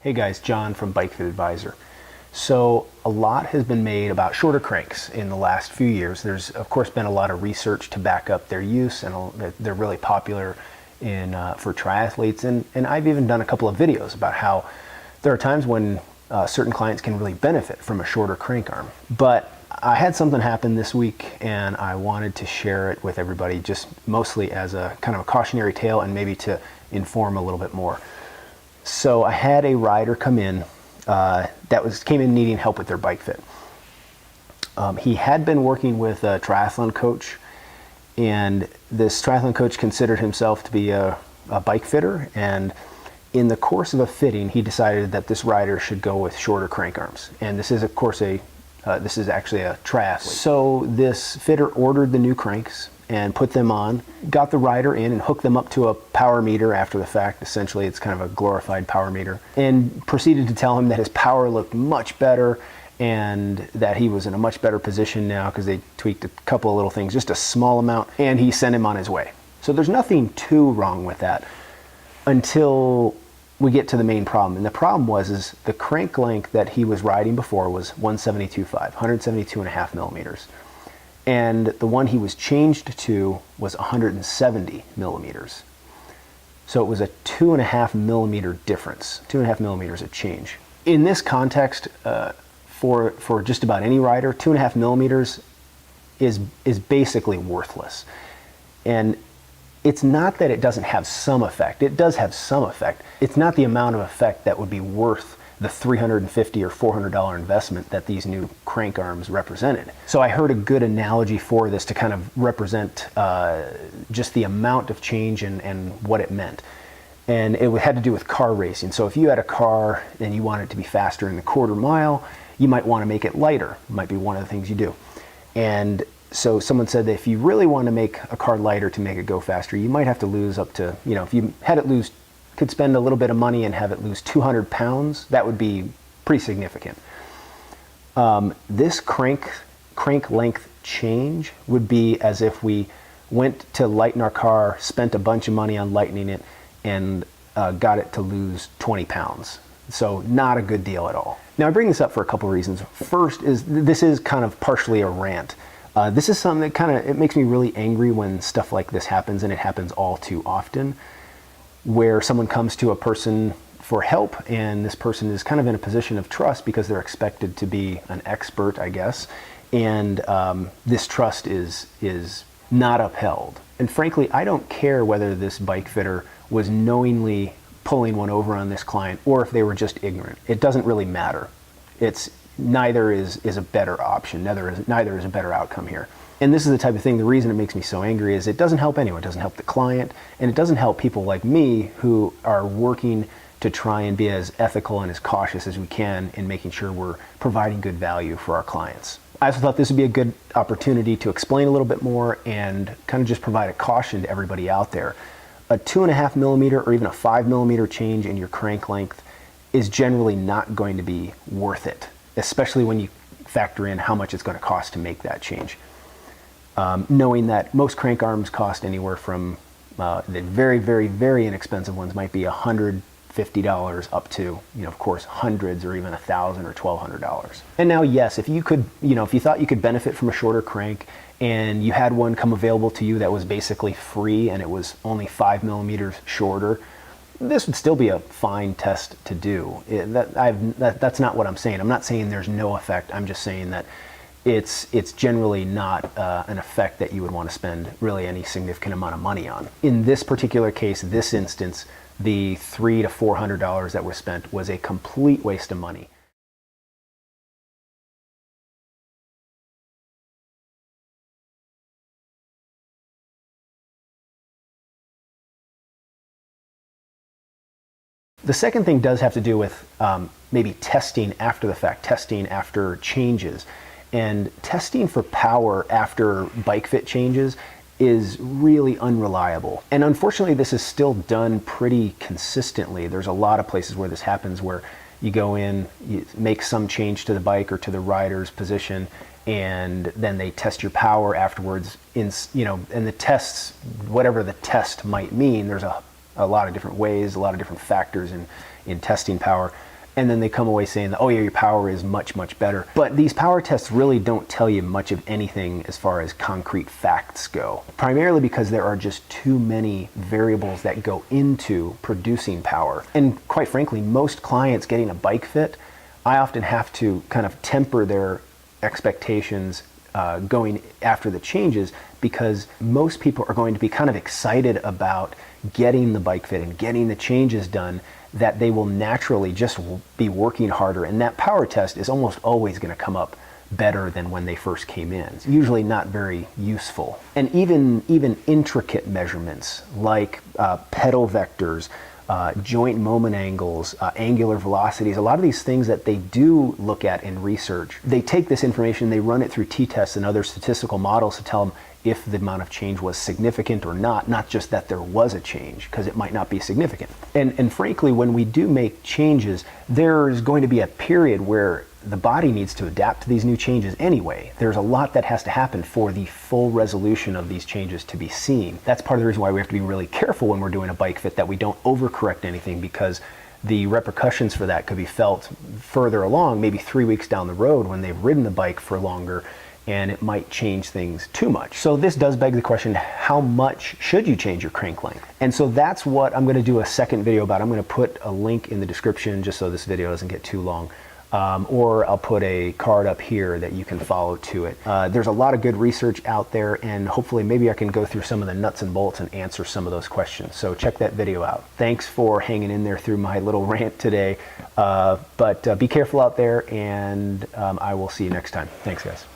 Hey guys, John from Bike Fit Advisor. So a lot has been made about shorter cranks in the last few years. There's of course been a lot of research to back up their use, and they're really popular for triathletes. And I've even done a couple of videos about how there are times when certain clients can really benefit from a shorter crank arm. But I had something happen this week and I wanted to share it with everybody, just mostly as a kind of a cautionary tale and maybe to inform a little bit more. So I had a rider come in came in needing help with their bike fit. He had been working with a triathlon coach, and this triathlon coach considered himself to be a bike fitter, and in the course of a fitting he decided that this rider should go with shorter crank arms. And this is of course this is actually a triathlete. So this fitter ordered the new cranks and put them on, got the rider in and hooked them up to a power meter after the fact. Essentially it's kind of a glorified power meter, and proceeded to tell him that his power looked much better and that he was in a much better position now because they tweaked a couple of little things, just a small amount, and he sent him on his way. So there's nothing too wrong with that until we get to the main problem. And the problem is the crank length that he was riding before was 172.5, 172.5 millimeters. And the one he was changed to was 170 millimeters. So it was a 2.5 millimeter difference, 2.5 millimeters of change. In this context, for just about any rider, 2.5 millimeters is basically worthless. And it's not that it doesn't have some effect. It does have some effect. It's not the amount of effect that would be worth the $350 or $400 investment that these new crank arms represented. So I heard a good analogy for this to kind of represent just the amount of change and what it meant. And it had to do with car racing. So if you had a car and you want it to be faster in the quarter mile, you might want to make it lighter. It might be one of the things you do. And so someone said that if you really want to make a car lighter to make it go faster, you might have to lose up to, if you had it could spend a little bit of money and have it lose 200 pounds, that would be pretty significant. This crank length change would be as if we went to lighten our car, spent a bunch of money on lightening it, and got it to lose 20 pounds. So not a good deal at all. Now I bring this up for a couple of reasons. First is this is kind of partially a rant. This is something that it makes me really angry when stuff like this happens, and it happens all too often, where someone comes to a person for help and this person is kind of in a position of trust because they're expected to be an expert, I guess, and this trust is not upheld. And frankly, I don't care whether this bike fitter was knowingly pulling one over on this client or if they were just ignorant. It doesn't really matter. Neither is a better option, neither is a better outcome here. And this is the type of thing, the reason it makes me so angry is it doesn't help anyone. It doesn't help the client, and it doesn't help people like me who are working to try and be as ethical and as cautious as we can in making sure we're providing good value for our clients. I also thought this would be a good opportunity to explain a little bit more and kind of just provide a caution to everybody out there. A 2.5 millimeter or even a 5 millimeter change in your crank length is generally not going to be worth it, especially when you factor in how much it's going to cost to make that change. Knowing that most crank arms cost anywhere from the very, very, very inexpensive ones might be $150 up to, of course, hundreds or even $1,000 or $1,200. And now, yes, if you could, if you thought you could benefit from a shorter crank and you had one come available to you that was basically free and it was only 5 millimeters shorter, this would still be a fine test to do. That's not what I'm saying. I'm not saying there's no effect. I'm just saying that it's generally not an effect that you would want to spend really any significant amount of money on. In this particular case, this instance, the $300 to $400 that was spent was a complete waste of money. The second thing does have to do with maybe testing after the fact, testing after changes. And testing for power after bike fit changes is really unreliable. And unfortunately, this is still done pretty consistently. There's a lot of places where this happens where you go in, you make some change to the bike or to the rider's position, and then they test your power afterwards. And the tests, whatever the test might mean, there's a lot of different ways, a lot of different factors in testing power. and then they come away saying that, oh yeah, your power is much, much better. But these power tests really don't tell you much of anything as far as concrete facts go, primarily because there are just too many variables that go into producing power. And quite frankly, most clients getting a bike fit, I often have to kind of temper their expectations going after the changes, because most people are going to be kind of excited about getting the bike fit and getting the changes done, that they will naturally just be working harder, and that power test is almost always going to come up better than when they first came in. It's usually not very useful. And even intricate measurements like pedal vectors, joint moment angles, angular velocities, a lot of these things that they do look at in research, they take this information, they run it through t-tests and other statistical models to tell them if the amount of change was significant or not just that there was a change, because it might not be significant. And frankly, when we do make changes, there's going to be a period where the body needs to adapt to these new changes anyway. There's a lot that has to happen for the full resolution of these changes to be seen. That's part of the reason why we have to be really careful when we're doing a bike fit, that we don't overcorrect anything, because the repercussions for that could be felt further along, maybe 3 weeks down the road when they've ridden the bike for longer, and it might change things too much. So this does beg the question, how much should you change your crank length? And so that's what I'm going to do a second video about. I'm going to put a link in the description just so this video doesn't get too long. Or I'll put a card up here that you can follow to it. There's a lot of good research out there, and hopefully maybe I can go through some of the nuts and bolts and answer some of those questions. So check that video out. Thanks for hanging in there through my little rant today. But be careful out there, and I will see you next time. Thanks, guys.